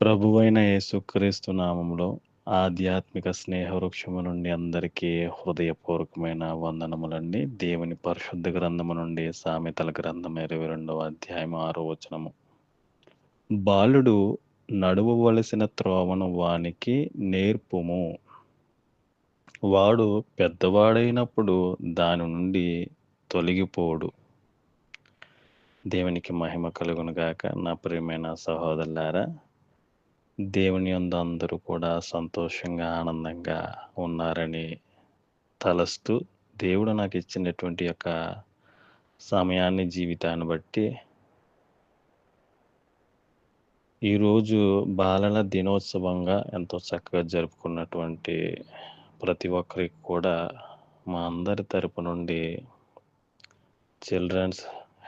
ప్రభువైన యేసుక్రీస్తు నామములో ఆధ్యాత్మిక స్నేహ వృక్షము నుండి అందరికీ హృదయపూర్వకమైన వందనములండి. దేవుని పరిశుద్ధ గ్రంథము నుండి సామెతల గ్రంథం 22వ అధ్యాయం 6వ వచనము. బాలుడు నడువవలసిన త్రోవను వానికి నేర్పుము, వాడు పెద్దవాడైనప్పుడు దాని నుండి తొలగిపోడు. దేవునికి మహిమ కలుగును గాక. నా ప్రియమైన సహోదరులారా, దేవుని యందు అందరూ కూడా సంతోషంగా ఆనందంగా ఉన్నారని తలస్తూ, దేవుడు నాకు ఇచ్చినటువంటి యొక్క సమయాన్ని, జీవితాన్ని బట్టి ఈరోజు బాలల దినోత్సవంగా ఎంతో చక్కగా జరుపుకున్నటువంటి ప్రతి ఒక్కరికి కూడా మా అందరి తరపు నుండి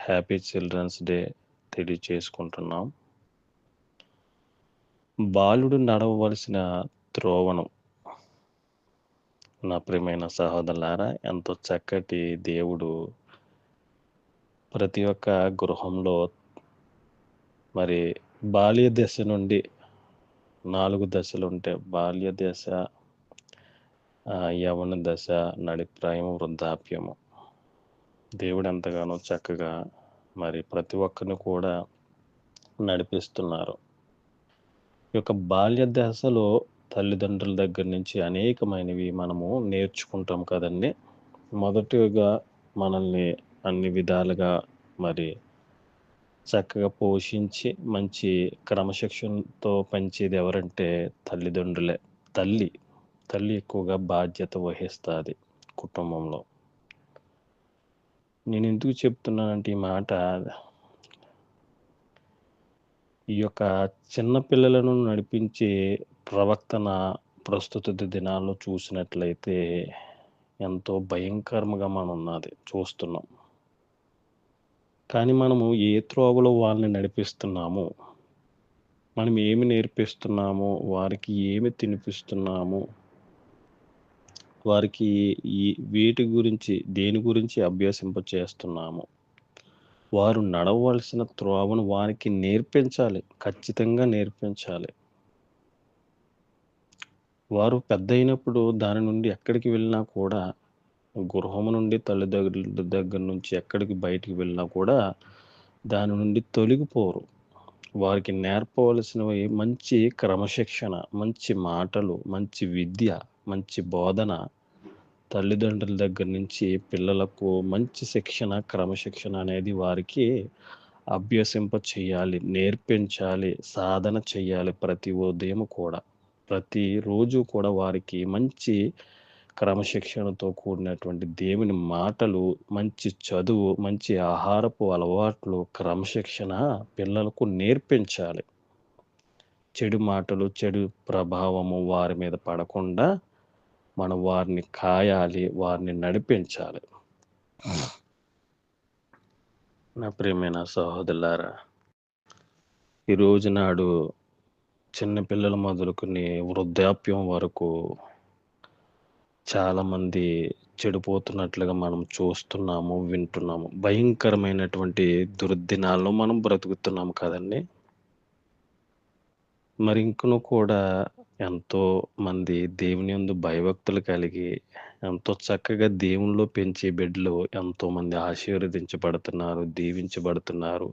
హ్యాపీ చిల్డ్రన్స్ డే తెలియచేసుకుంటున్నాం. బాలుడు నడవవలసిన త్రోవను, నా ప్రియమైన సహోదరులారా, ఎంతో చక్కటి దేవుడు ప్రతి ఒక్క గృహంలో మరి బాల్య దశ నుండి 4 దశలు ఉంటే బాల్య దశ, యవ్వన దశ, నడిప్రాయము, వృద్ధాప్యము. దేవుడు ఎంతగానో చక్కగా మరి ప్రతి ఒక్కరిని కూడా నడిపిస్తున్నారు. ఈ యొక్క బాల్య దశలో తల్లిదండ్రుల దగ్గర నుంచి అనేకమైనవి మనము నేర్చుకుంటాం కదండి. మొదటిగా మనల్ని అన్ని విధాలుగా మరి చక్కగా పోషించి మంచి క్రమశిక్షణతో పెంచేది ఎవరంటే తల్లిదండ్రులే. తల్లి ఎక్కువగా బాధ్యత వహిస్తుంది కుటుంబంలో. నేను ఎందుకు చెప్తున్నానంటే ఈ మాట, ఈ యొక్క చిన్న పిల్లలను నడిపించే ప్రవర్తన ప్రస్తుత దినాల్లో చూసినట్లయితే ఎంతో భయంకరంగా చూస్తున్నాం. కానీ మనము ఏ త్రోవలో వాళ్ళని నడిపిస్తున్నాము, మనం ఏమి నేర్పిస్తున్నాము, వారికి ఏమి తినిపిస్తున్నాము, వారికి దేని గురించి అభ్యసింప చేస్తున్నాము, వారు నడవవలసిన త్రోవను వారికి నేర్పించాలి, ఖచ్చితంగా నేర్పించాలి. వారు పెద్ద అయినప్పుడు దాని నుండి ఎక్కడికి వెళ్ళినా కూడా, గృహము నుండి తల్లిదండ్రుల దగ్గర నుంచి ఎక్కడికి బయటికి వెళ్ళినా కూడా దాని నుండి తొలగిపోరు. వారికి నేర్పవలసినవి మంచి క్రమశిక్షణ, మంచి మాటలు, మంచి విద్య, మంచి బోధన తల్లిదండ్రుల దగ్గర నుంచి పిల్లలకు మంచి శిక్షణ, క్రమశిక్షణ అనేది వారికి అభ్యసింప చేయాలి, నేర్పించాలి, సాధన చేయాలి. ప్రతి ఉదయం కూడా, ప్రతిరోజు కూడా వారికి మంచి క్రమశిక్షణతో కూడినటువంటి దేవుని మాటలు, మంచి చదువు, మంచి ఆహారపు అలవాట్లు, క్రమశిక్షణ పిల్లలకు నేర్పించాలి. చెడు మాటలు, చెడు ప్రభావము వారి మీద పడకుండా మనం వారిని కాయాలి, వారిని నడిపించాలి. నా ప్రియమైన సహోదరులారా, ఈ రోజు నాడు చిన్నపిల్లలు మొదలుకొని వృద్ధాప్యం వరకు చాలామంది చెడిపోతున్నట్లుగా మనం చూస్తున్నాము, వింటున్నాము. భయంకరమైనటువంటి దుర్దినాల్లో మనం బ్రతుకుతున్నాము కదండి. మరి ఇంకను కూడా ఎంతో మంది దేవుని యందు భయభక్తులు కలిగి ఎంతో చక్కగా దేవునిలో పెంచే బిడ్డలు ఎంతోమంది ఆశీర్వదించబడుతున్నారు, దీవించబడుతున్నారు.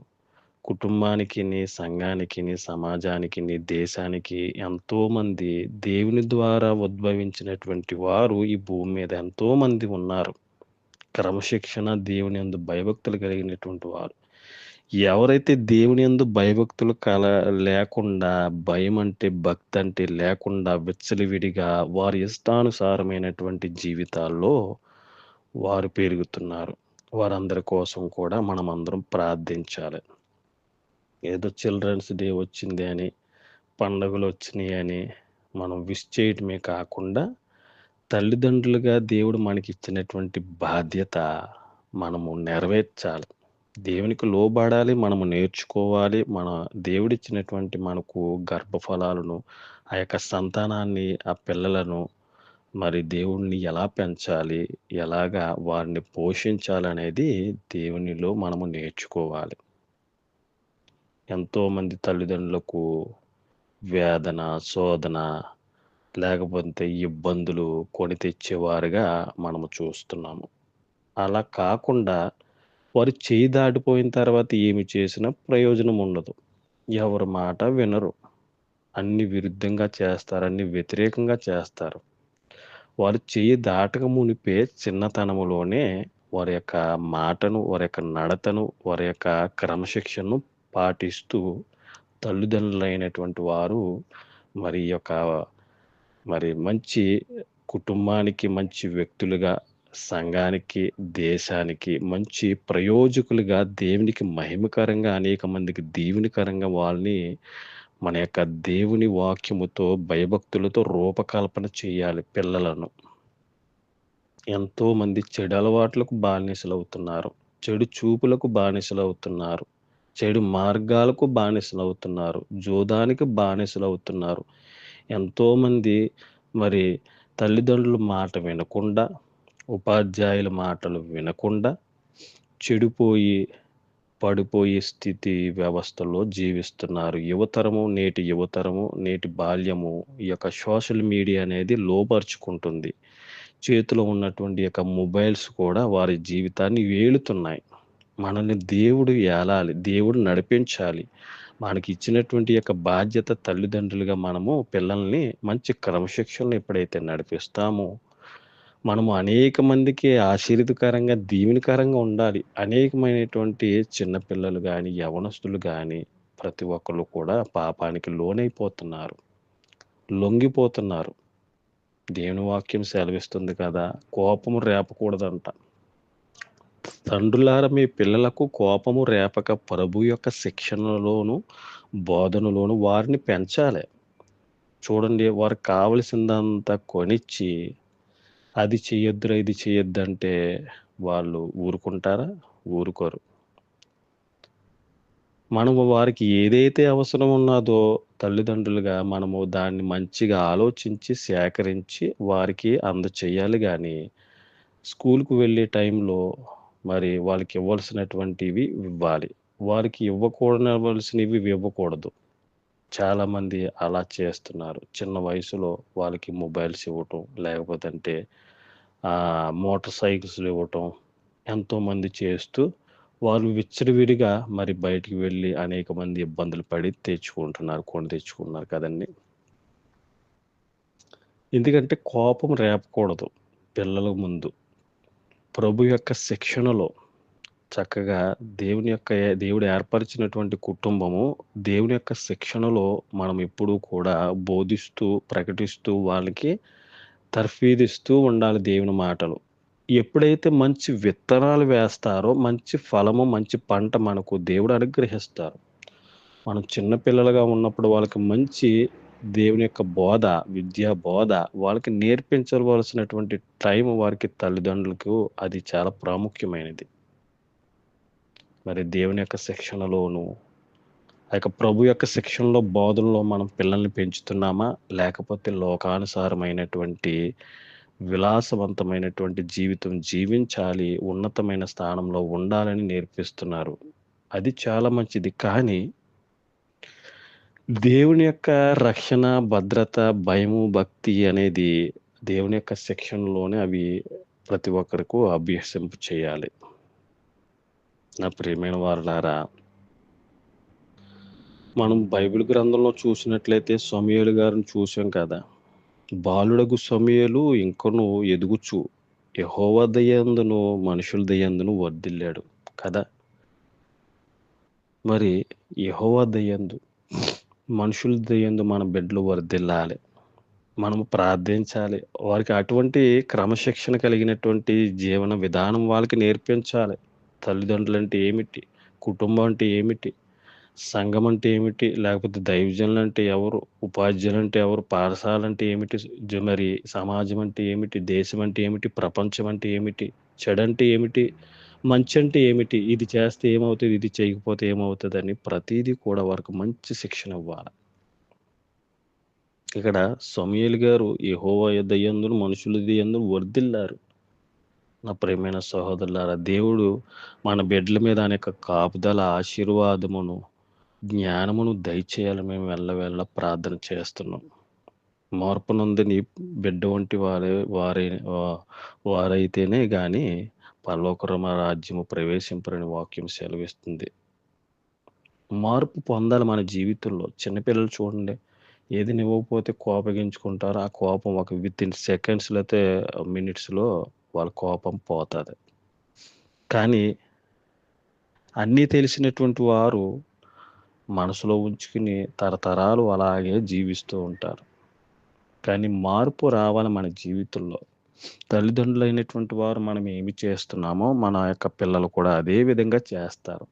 కుటుంబానికిని, సంఘానికిని, సమాజానికిని, దేశానికి ఎంతోమంది దేవుని ద్వారా ఉద్భవించినటువంటి వారు ఈ భూమి మీద ఎంతోమంది ఉన్నారు. క్రమశిక్షణ, దేవుని యందు భయభక్తులు కలిగినటువంటి వారు. ఎవరైతే దేవుని యందు భయభక్తులు లేకుండా, భయం అంటే, భక్తి అంటే లేకుండా విచ్చలవిడిగా వారి ఇష్టానుసారమైనటువంటి జీవితాల్లో వారు పెరుగుతున్నారు. వారందరి కోసం కూడా మనమందరం ప్రార్థించాలి. ఏదో చిల్డ్రన్స్ డే వచ్చింది అని, పండుగలు వచ్చినాయి అని మనం విష్ చేయటమే కాకుండా, తల్లిదండ్రులుగా దేవుడు మనకి ఇచ్చినటువంటి బాధ్యత మనము నెరవేర్చాలి. దేవునికి లోబడాలి, మనము నేర్చుకోవాలి. దేవుడిచ్చినటువంటి మనకు గర్భఫలాలను, ఆ యొక్క సంతానాన్ని, ఆ పిల్లలను మరి దేవుణ్ణి ఎలా పెంచాలి, ఎలాగా వారిని పోషించాలనేది దేవునిలో మనము నేర్చుకోవాలి. ఎంతోమంది తల్లిదండ్రులకు వేదన, శోధన లేకపోతే ఇబ్బందులు కొని తెచ్చేవారుగా మనము చూస్తున్నాము. అలా కాకుండా వారు చేయి దాటిపోయిన తర్వాత ఏమి చేసినా ప్రయోజనం ఉండదు. ఎవరి మాట వినరు. అన్ని విరుద్ధంగా చేస్తారు. అన్ని వ్యతిరేకంగా చేస్తారు. వారు చెయ్యి దాటక మునిపే చిన్నతనములోనే వారి యొక్క మాటను, వారి యొక్క నడతను, వారి యొక్క క్రమశిక్షణను పాటిస్తూ తల్లిదండ్రులైనటువంటి వారు మరి ఈ యొక్క మరి మంచి కుటుంబానికి మంచి వ్యక్తులుగా, సంఘానికి, దేశానికి మంచి ప్రయోజకులుగా, దేవునికి మహిమకరంగా, అనేక మందికి దీవెనకరంగా వాళ్ళని మన యొక్క దేవుని వాక్యముతో, భయభక్తులతో రూపకల్పన చేయాలి పిల్లలను. ఎంతోమంది చెడు అలవాట్లకు బానిసలవుతున్నారు. చెడు చూపులకు బానిసలవుతున్నారు. చెడు మార్గాలకు బానిసలవుతున్నారు. జూదానికి బానిసలవుతున్నారు. ఎంతోమంది మరి తల్లిదండ్రుల మాట వినకుండా, ఉపాధ్యాయుల మాటలు వినకుండా చెడిపోయి, పడిపోయే స్థితి వ్యవస్థలో జీవిస్తున్నారు. నేటి యువతరము, నేటి బాల్యము ఈ యొక్క సోషల్ మీడియా అనేది లోబరుచుకుంటుంది. చేతిలో ఉన్నటువంటి యొక్క మొబైల్స్ కూడా వారి జీవితాన్ని ఏలుతున్నాయి. మనల్ని దేవుడు ఏలాలి. దేవుడు నడిపించాలి. మనకిచ్చినటువంటి యొక్క బాధ్యత తల్లిదండ్రులుగా మనము పిల్లల్ని మంచి క్రమశిక్షణలో ఎప్పుడైతే నడిపిస్తామో, మనము అనేక మందికి ఆశీర్వదకరంగా, దీవెనకరంగా ఉండాలి. అనేకమైనటువంటి చిన్న పిల్లలు గాని, యవ్వనస్తులు గాని ప్రతి ఒక్కళ్ళు కూడా పాపానికి లోనైపోతున్నారు. లొంగిపోతున్నారు. దేవుని వాక్యం సెలవిస్తుంది కదా! కోపము రేపకూడదంట. తండ్రులారా మీ పిల్లలకు కోపము రేపక ప్రభు యొక్క శిక్షణలోను, బోధనలోను వారిని పెంచాలి. చూడండి వారికి కావలసిందంతా కొనిచ్చి, అది చెయ్యొద్దురా, ఇది చెయ్యొద్దంటే వాళ్ళు ఊరుకుంటారా? ఊరుకోరు. మనము వారికి ఏదైతే అవసరం ఉన్నాదో తల్లిదండ్రులుగా మనము దాన్ని మంచిగా ఆలోచించి, సేకరించి వారికి అందచేయాలి గానీ, స్కూలుకు వెళ్ళే టైంలో మరి వాళ్ళకి ఇవ్వాల్సినటువంటివి ఇవ్వాలి. వారికి ఇవ్వకూడనవలసినవి ఇవ్వకూడదు. చాలామంది అలా చేస్తున్నారు. చిన్న వయసులో వాళ్ళకి మొబైల్స్ ఇవ్వటం, లేకపోతంటే మోటార్ సైకిల్స్‌లు ఇవ్వటం, ఎంతోమంది చేస్తూ వాళ్ళు విచ్చలవిడిగా మరి బయటికి వెళ్ళి అనేక మంది ఇబ్బందులు పడి కొని తెచ్చుకుంటున్నారు కదండీ! ఎందుకంటే కోపం రేపకూడదు పిల్లల ముందు. ప్రభు యొక్క శిక్షణలో చక్కగా దేవుడు ఏర్పరిచినటువంటి కుటుంబము, దేవుని యొక్క శిక్షణలో మనం ఎప్పుడూ కూడా బోధిస్తూ, ప్రకటిస్తూ వాళ్ళకి తర్ఫీదిస్తూ ఉండాలి దేవుని మాటలు. ఎప్పుడైతే మంచి విత్తనాలు వేస్తారో, మంచి ఫలము, మంచి పంట మనకు దేవుడు అనుగ్రహిస్తారు. మనం చిన్న పిల్లలుగా ఉన్నప్పుడు వాళ్ళకి మంచి దేవుని యొక్క విద్యా బోధ వాళ్ళకి నేర్పించవలసినటువంటి టైం వారికి తల్లిదండ్రులకు అది చాలా ప్రాముఖ్యమైనది. మరి దేవుని యొక్క శిక్షణలోను, ఆ యొక్క ప్రభు యొక్క శిక్షణలో, బోధనలో మనం పిల్లల్ని పెంచుతున్నామా? లేకపోతే లోకానుసారమైనటువంటి విలాసవంతమైనటువంటి జీవితం జీవించాలి, ఉన్నతమైన స్థానంలో ఉండాలని నేర్పిస్తున్నారు. అది చాలా మంచిది. కానీ దేవుని యొక్క రక్షణ, భద్రత, భయము, భక్తి అనేది దేవుని యొక్క శిక్షణలోనే అవి ప్రతి ఒక్కరికి అభ్యసింప చేయాలి. నా ప్రియమైన వారలారా, మనం బైబిల్ గ్రంథంలో చూసినట్లయితే సమూయేలు గారిని చూసాం కదా! బాలుడగు సమూయేలు ఇంకను ఎదుగుచు యెహోవా దయందును, మనుషుల దయందును వర్ధిల్లాడు కదా! మరి యెహోవా దయందు, మనుషుల దయందు మన బిడ్డలు వర్ధిల్లాలి. మనము ప్రార్థించాలి. వారికి అటువంటి క్రమశిక్షణ కలిగినటువంటి జీవన విధానం వాళ్ళకి నేర్పించాలి. తల్లిదండ్రులంటే ఏమిటి? కుటుంబం అంటే ఏమిటి? సంఘం అంటే ఏమిటి? లేకపోతే దైవజనులంటే ఎవరు? ఉపాధ్యాయులంటే ఎవరు? పాఠశాలంటే ఏమిటి? మరి సమాజం అంటే ఏమిటి? దేశం అంటే ఏమిటి? ప్రపంచం అంటే ఏమిటి? చెడంటే ఏమిటి? మంచంటే ఏమిటి? ఇది చేస్తే ఏమవుతది? ఇది చేయకపోతే ఏమవుతదని ప్రతీదీ కూడా వారికి మంచి శిక్షణ ఇవ్వాలి. ఇక్కడ సమూయేలు గారు యెహోవా దయందును, మనుషుల దయందును వర్ధిల్లారు. నా ప్రియమైన సహోదరులారా, దేవుడు మన బిడ్డల మీద ఆయన యొక్క కాపుదల, ఆశీర్వాదమును జ్ఞానమును దయచేయాలని మేము ఎల్లవేళలా ప్రార్థన చేస్తున్నాం. మార్పు నొందని బిడ్డ వంటి వారైతేనే గాని పరలోక రాజ్యము ప్రవేశింపరని వాక్యం సెలవిస్తుంది. మార్పు పొందాలి మన జీవితంలో. చిన్నపిల్లలు చూడండి, ఏదైనా ఇవ్వకపోతే కోపగించుకుంటారు. ఆ కోపం ఒక వితిన్ సెకండ్స్ లేతే మినిట్స్‌లో వాళ్ళ కోపం పోతది. కానీ అన్నీ తెలిసినటువంటి వారు మనసులో ఉంచుకుని తరతరాలు అలాగే జీవిస్తూ ఉంటారు. కానీ మార్పు రావాలి మన జీవితంలో. తల్లిదండ్రులైనటువంటి వారు మనం ఏమి చేస్తున్నామో మన యొక్క పిల్లలు కూడా అదే విధంగా చేస్తారు.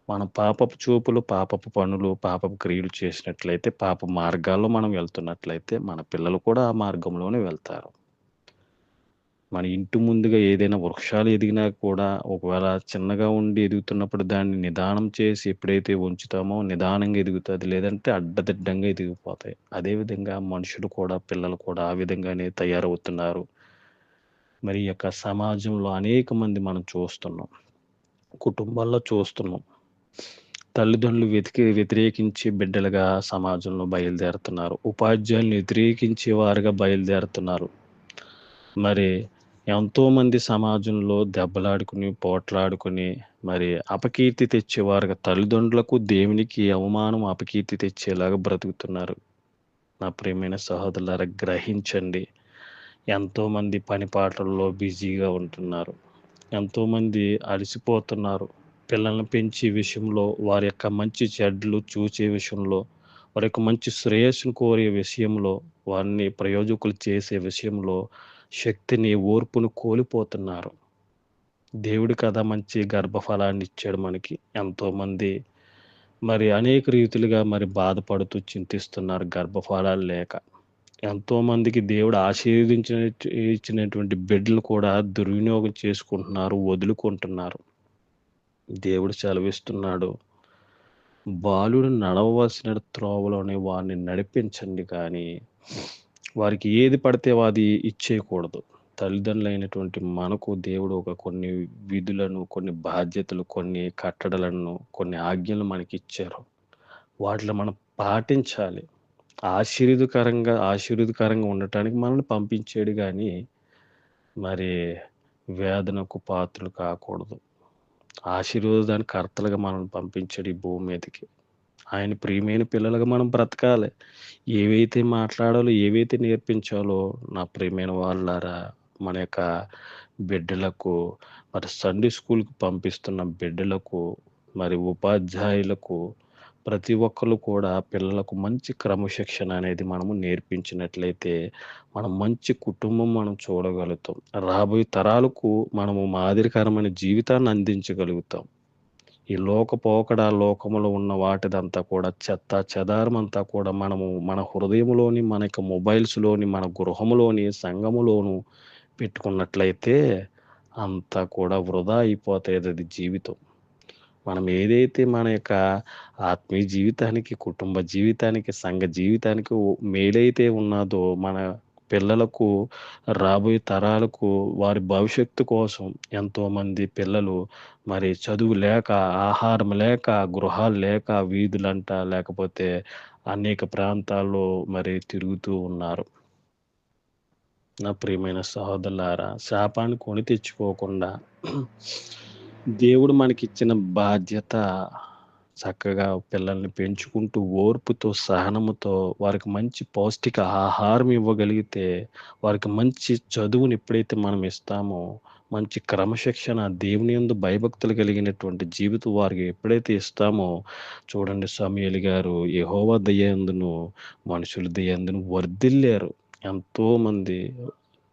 మనం పాపపు చూపులు, పాపపు పనులు, పాపపు క్రియలు చేసినట్లయితే, పాప మార్గాల్లో మనం వెళ్తున్నట్లయితే మన పిల్లలు కూడా ఆ మార్గంలోనే వెళ్తారు. మన ఇంటి ముందుగా ఏదైనా వృక్షాలు ఎదిగినా కూడా ఒకవేళ చిన్నగా ఉండి ఎదుగుతున్నప్పుడు దాన్ని నిదానం చేసి ఎప్పుడైతే ఉంచుతామో నిదానంగా ఎదుగుతది. లేదంటే అడ్డదిడ్డంగా ఎదిగిపోతాయి. అదేవిధంగా మనుషులు కూడా, పిల్లలు కూడా ఆ విధంగానే తయారవుతున్నారు. మరి ఈ యొక్క సమాజంలో అనేక మంది మనం చూస్తున్నాం. కుటుంబాల్లో చూస్తున్నాం. తల్లిదండ్రులు వ్యతిరేకించి బిడ్డలుగా సమాజంలో బయలుదేరుతున్నారు. ఉపాధ్యాయులను వ్యతిరేకించే వారుగా బయలుదేరుతున్నారు. మరి ఎంతోమంది సమాజంలో దెబ్బలాడుకుని, పోట్లాడుకుని, మరి అపకీర్తి తెచ్చేవారుగా తల్లిదండ్రులకు, దేవునికి అవమానం, అపకీర్తి తెచ్చేలాగా బ్రతుకుతున్నారు. నా ప్రియమైన సహోదరులారా గ్రహించండి. ఎంతోమంది పని పాటల్లో బిజీగా ఉంటున్నారు. ఎంతోమంది అలసిపోతున్నారు. పిల్లల్ని పెంచే విషయంలో, వారి యొక్క మంచి చెడ్డలు చూచే విషయంలో, వారి యొక్క మంచి శ్రేయస్సును కోరే విషయంలో, వారిని ప్రయోజకులు చేసే విషయంలో శక్తిని, ఓర్పును కోల్పోతున్నారు. దేవుడు కదా మంచి గర్భఫలాన్ని ఇచ్చాడు మనకి. ఎంతోమంది మరి అనేక రీతులుగా మరి బాధపడుతూ చింతిస్తున్నారు గర్భఫలాలు లేక. ఎంతోమందికి దేవుడు ఇచ్చినటువంటి బిడ్డలు కూడా దుర్వినియోగం చేసుకుంటున్నారు, వదులుకుంటున్నారు. దేవుడు సెలవిస్తున్నాడు, బాలుడు నడవవలసిన త్రోవలోనే వారిని నడిపించండి కానీ, వారికి ఏది పడితే అది ఇచ్చేయకూడదు. తల్లిదండ్రులైనటువంటి మనకు దేవుడు కొన్ని విధులను, కొన్ని బాధ్యతలు, కొన్ని కట్టడలను, కొన్ని ఆజ్ఞలు మనకిచ్చారు. వాటిలో మనం పాటించాలి. ఆశీర్వదకరంగా ఉండటానికి మనల్ని పంపించాడు గానీ, మరి వేదనకు పాత్రలు కాకూడదు. ఆశీర్వాదానికి కర్తలుగా మనల్ని పంపించాడు ఈ భూమి మీదకి. ఆయన ప్రియమైన పిల్లలుగా మనం బ్రతకాలి. ఏవైతే మాట్లాడాలో, ఏవైతే నేర్పించాలో నా ప్రియమైన వాళ్ళారా, మన యొక్క బిడ్డలకు, మరి సండే స్కూల్‌కి పంపిస్తున్న బిడ్డలకు, మరి ఉపాధ్యాయులకు, ప్రతి ఒక్కళ్ళు కూడా పిల్లలకు మంచి క్రమశిక్షణ అనేది మనము నేర్పించినట్లయితే, మనం మంచి కుటుంబం మనం చూడగలుగుతాం. రాబోయే తరాలకు మనము మాదిరికరమైన జీవితాన్ని అందించగలుగుతాం. ఈ లోకములో ఉన్న వాటిదంతా కూడా చెదారమంతా కూడా మనము మన హృదయంలోని, మన యొక్క మొబైల్స్‌లోని, మన గృహంలోని, సంఘములోను పెట్టుకున్నట్లయితే అంతా కూడా వృధా అయిపోతాదది జీవితం. మనం ఏదైతే మన యొక్క ఆత్మీయ జీవితానికి, కుటుంబ జీవితానికి, సంఘ జీవితానికి మేలైతే ఉన్నదో మన పిల్లలకు, రాబోయే తరాలకు వారి భవిష్యత్తు కోసం ఎంతోమంది పిల్లలు మరి చదువు లేక, ఆహారం లేక, గృహాలు లేక, వీధులంట లేకపోతే అనేక ప్రాంతాల్లో మరి తిరుగుతూ ఉన్నారు. నా ప్రియమైన సహోదరులారా, శాపాన్ని కొని తెచ్చుకోకుండా దేవుడు మనకిచ్చిన బాధ్యత చక్కగా పిల్లల్ని పెంచుకుంటూ ఓర్పుతో, సహనముతో వారికి మంచి పౌష్టిక ఆహారం ఇవ్వగలిగితే, వారికి మంచి చదువుని ఎప్పుడైతే మనం ఇస్తామో, మంచి క్రమశిక్షణ, దేవుని యందు భయభక్తులు కలిగినటువంటి జీవితం వారికి ఎప్పుడైతే ఇస్తామో, చూడండి సమూయేలు గారు యెహోవా దయందును, మనుషుల దయందును వర్ధిల్లారు. ఎంతోమంది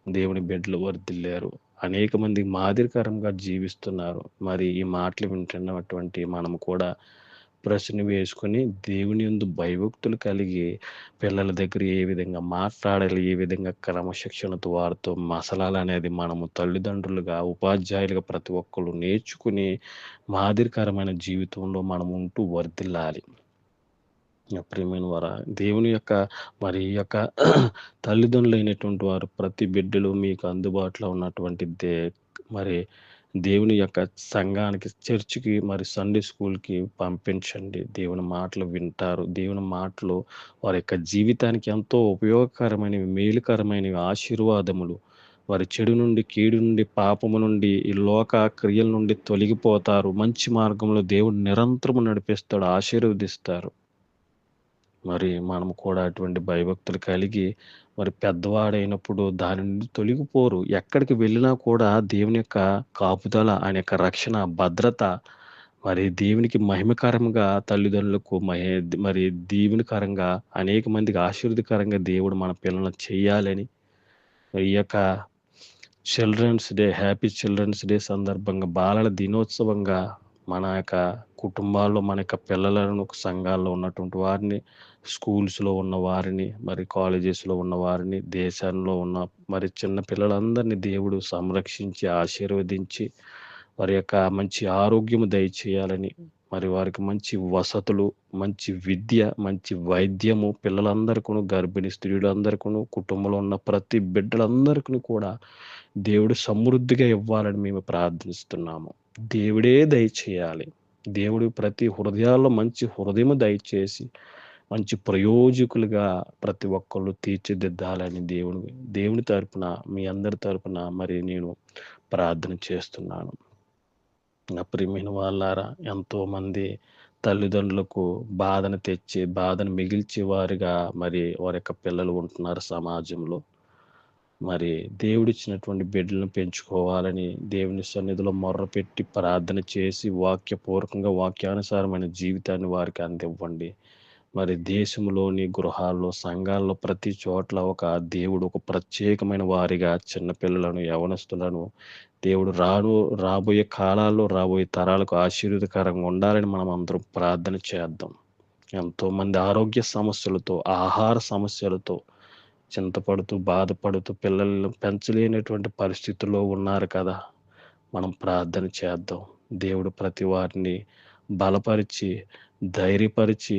దేవుని బిడ్డలు వర్ధిల్లారు. అనేక మందికి మాదిరికరంగా జీవిస్తున్నారు. మరి ఈ మాటలు వింటున్నటువంటి మనము కూడా ప్రశ్న వేసుకొని దేవుని యందు భయభక్తులు కలిగి పిల్లల దగ్గర ఏ విధంగా మాట్లాడాలి, ఏ విధంగా క్రమశిక్షణతో వారితో మసలాలనేది మనము తల్లిదండ్రులుగా, ఉపాధ్యాయులుగా ప్రతి ఒక్కళ్ళు నేర్చుకుని మాదిరికరమైన జీవితంలో మనం ఉంటూ వర్ధిల్లాలి. నా ప్రియమైన వారా, దేవుని యొక్క మరి ఈ యొక్క తల్లిదండ్రులైనటువంటి వారు ప్రతి బిడ్డలు మీకు అందుబాటులో ఉన్నటువంటి మరి దేవుని యొక్క సంఘానికి, చర్చికి, మరి సండే స్కూల్‌కి పంపించండి. దేవుని మాటలు వింటారు. దేవుని మాటలు వారి యొక్క జీవితానికి ఎంతో ఉపయోగకరమైనవి, మేలుకరమైనవి, ఆశీర్వాదములు. వారి చెడు నుండి, కీడు నుండి, పాపము నుండి, ఈ లోక క్రియల నుండి తొలగిపోతారు. మంచి మార్గంలో దేవుడు నిరంతరము నడిపిస్తాడు, ఆశీర్వదిస్తారు. మరి మనము కూడా అటువంటి భయభక్తులు కలిగి మరి పెద్దవాడైనప్పుడు దాని నుండి తొలగిపోరు. ఎక్కడికి వెళ్ళినా కూడా దేవుని యొక్క కాపుదల, ఆయన యొక్క రక్షణ, భద్రత, మరి దేవునికి మహిమకరంగా తల్లిదండ్రులకు మరి దీవెనకరంగా అనేక మందికి ఆశీర్వదకరంగా దేవుడు మన పిల్లలను చేయాలని ఈ యొక్క హ్యాపీ చిల్డ్రన్స్ డే సందర్భంగా బాలల దినోత్సవంగా మన యొక్క కుటుంబాల్లో మన యొక్క పిల్లలను సంఘాల్లో ఉన్నటువంటి వారిని, స్కూల్స్‌లో ఉన్న వారిని, మరి కాలేజెస్‌లో ఉన్న వారిని, దేశంలో ఉన్న మరి చిన్న పిల్లలందరినీ దేవుడు సంరక్షించి, ఆశీర్వదించి, వారి యొక్క మంచి ఆరోగ్యము దయచేయాలని, మరి వారికి మంచి వసతులు, మంచి విద్య, మంచి వైద్యము పిల్లలందరికును, గర్భిణీ స్త్రీలందరికును, కుటుంబంలో ఉన్న ప్రతి బిడ్డలందరికిని కూడా దేవుడు సమృద్ధిగా ఇవ్వాలని మేము ప్రార్థిస్తున్నాము. దేవుడే దయచేయాలి. దేవుడు ప్రతి హృదయాల్లో మంచి హృదయము దయచేసి, మంచి ప్రయోజకులుగా ప్రతి ఒక్కళ్ళు తీర్చిదిద్దాలని దేవుని తరపున, మీ అందరి తరపున మరి నేను ప్రార్థన చేస్తున్నాను. నా ప్రియమైన వాళ్ళారా, ఎంతోమంది తల్లిదండ్రులకు బాధను మిగిల్చే వారిగా మరి వారి యొక్క పిల్లలు ఉంటున్నారు సమాజంలో. మరి దేవుడిచ్చినటువంటి బిడ్డలను పెంచుకోవాలని దేవుని సన్నిధిలో మొర్రపెట్టి ప్రార్థన చేసి వాక్యపూర్వకంగా వాక్యానుసారమైన జీవితాన్ని వారికి అందివ్వండి. మరి దేశంలోని గృహాల్లో, సంఘాల్లో ప్రతి చోట్ల దేవుడు ఒక ప్రత్యేకమైన వారిగా చిన్నపిల్లలను, యవనస్తులను దేవుడు రాబోయే కాలాల్లో, రాబోయే తరాలకు ఆశీర్వాదకరంగా ఉండాలని మనం అందరం ప్రార్థన చేద్దాం. ఎంతోమంది ఆరోగ్య సమస్యలతో, ఆహార సమస్యలతో చింతపడుతూ, బాధపడుతూ పిల్లలను పెంచలేనటువంటి పరిస్థితుల్లో ఉన్నారు కదా! మనం ప్రార్థన చేద్దాం. దేవుడు ప్రతి వారిని బలపరిచి, ధైర్యపరిచి,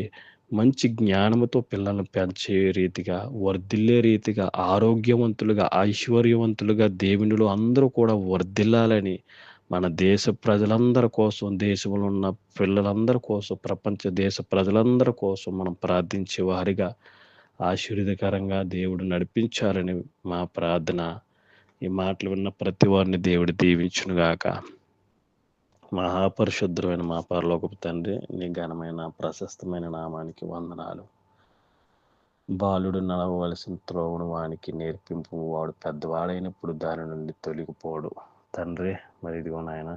మంచి జ్ఞానముతో పిల్లలను పెంచే రీతిగా, వర్ధిల్లే రీతిగా, ఆరోగ్యవంతులుగా, ఐశ్వర్యవంతులుగా దేవునిలో అందరూ కూడా వర్ధిల్లాలని మన దేశ ప్రజలందరి కోసం, దేశంలో ఉన్న పిల్లలందరి కోసం, ప్రపంచ దేశ ప్రజలందరి కోసం మనం ప్రార్థించే వారిగా, ఆశీర్వదకరంగా దేవుడు నడిపించాలని మా ప్రార్థన. ఈ మాటలు విన్న ప్రతి వారిని దేవుడు దీవించునుగాక. మహాపరిశుద్ధమైన మా పరలోకపు తండ్రి, నీ ఘనమైన ప్రశస్తమైన నామానికి వందనాలు. బాలుడు నడవవలసిన త్రోవను వానికి నేర్పింపు, వాడు పెద్దవాడైనప్పుడు దాని నుండి తొలగిపోడు. తండ్రి, మరి ఇదిగో నాయన,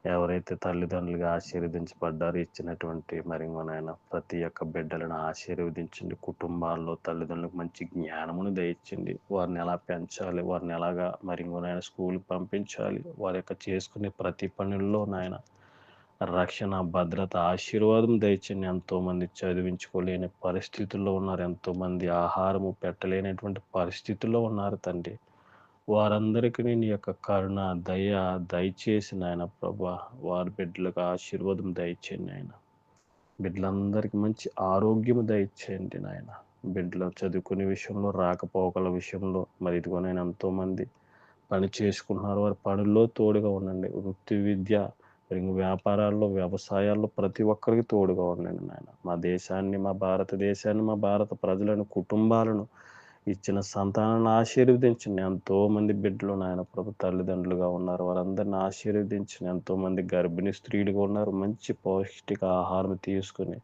ఎవరైతే తల్లిదండ్రులుగా ఆశీర్వదించబడ్డారో ఇచ్చినటువంటి మరి నాయన ప్రతి ఒక్క బిడ్డలను ఆశీర్వదించండి. కుటుంబాల్లో తల్లిదండ్రులకు మంచి జ్ఞానమును దయచండి. వారిని ఎలా పెంచాలి, వారిని ఎలాగా మరి నాయన స్కూల్కి పంపించాలి, వారి యొక్క చేసుకునే ప్రతి పనుల్లో నాయన రక్షణ, భద్రత, ఆశీర్వాదం దయచండి. ఎంతోమంది చదివించుకోలేని పరిస్థితుల్లో ఉన్నారు. ఎంతోమంది ఆహారము పెట్టలేనటువంటి పరిస్థితుల్లో ఉన్నారు తండ్రి. వారందరికీ నీ యొక్క కరుణ, దయచేసి నాయన ప్రభా, వారి బిడ్డలకు ఆశీర్వాదం దయచేయండి నాయన. బిడ్డలందరికీ మంచి ఆరోగ్యము దయచేయండి నాయన. బిడ్డలు చదువుకునే విషయంలో, రాకపోకల విషయంలో మరి ఇదిగో నేను ఎంతోమంది పని చేసుకుంటున్నారు. వారి పనుల్లో తోడుగా ఉండండి. వృత్తి, విద్య, వ్యాపారాల్లో, వ్యవసాయాల్లో ప్రతి ఒక్కరికి తోడుగా ఉండండి నాయన. మా దేశాన్ని, మా భారతదేశాన్ని, మా భారత ప్రజలను, కుటుంబాలను, ఇచ్చిన సంతానాన్ని ఆశీర్వదించండి. ఎంతోమంది బిడ్డలు నాయన ప్రభు తల్లిదండ్రులుగా ఉన్నారు. వారందరిని ఆశీర్వదించండి. ఎంతోమంది గర్భిణీ స్త్రీలుగా ఉన్నారు. మంచి పౌష్టిక ఆహారం తీసుకుని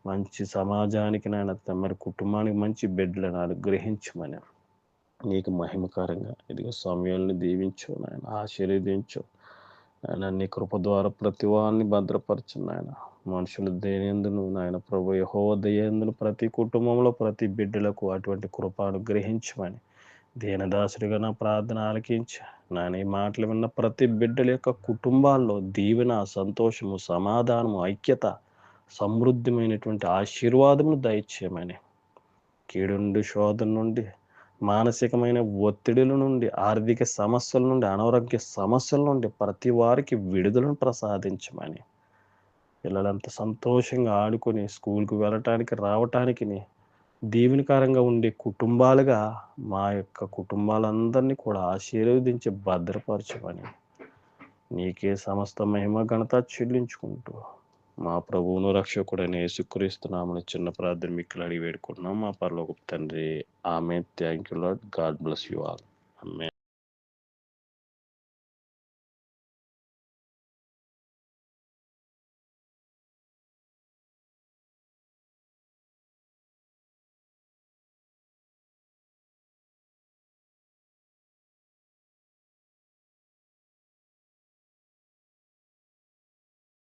మంచి సమాజానికి నాయన మరి కుటుంబానికి మంచి బిడ్డలను అనుగ్రహించమని నీకు మహిమకరంగా ఇదిగో సమయాలను దీవించు నాయన, ఆశీర్వదించు ఆయన. నీ కృప ద్వారా ప్రతి వారిని భద్రపరచు నాయన. మనుషుల దయందును నాయన ప్రభు యెహోవా దయందును ప్రతి కుటుంబంలో ప్రతి బిడ్డలకు అటువంటి కృప అనుగ్రహించమని దీనదాసుడిగా నా ప్రార్థన ఆలకించి నాయన ఈ మాటలు విన్న ప్రతి బిడ్డల యొక్క కుటుంబాల్లో దీవెన, సంతోషము, సమాధానము, ఐక్యత, సమృద్ధిమైనటువంటి ఆశీర్వాదమును దయచేయమని, కీడు నుండి, శోధన నుండి, మానసికమైన ఒత్తిడిల నుండి, ఆర్థిక సమస్యల నుండి, అనారోగ్య సమస్యల నుండి ప్రతి వారికి విడుదలను ప్రసాదించమని, పిల్లలంతా సంతోషంగా ఆడుకొని స్కూల్కి వెళ్ళటానికి, రావటానికి దీవెనకరంగా ఉండే కుటుంబాలుగా మా యొక్క కుటుంబాలందరినీ కూడా ఆశీర్వదించి భద్రపరచమని నీకే సమస్త మహిమ ఘనత చెల్లించుకుంటూ మా ప్రభువును రక్షకుడైన యేసుక్రీస్తు నామమున చిన్న ప్రార్థన మిక్కిలి అడిగి వేడుకుంటున్నాం మా పరలోకపు తండ్రి. ఆమేన్. Thank you Lord. God bless you all. Amen.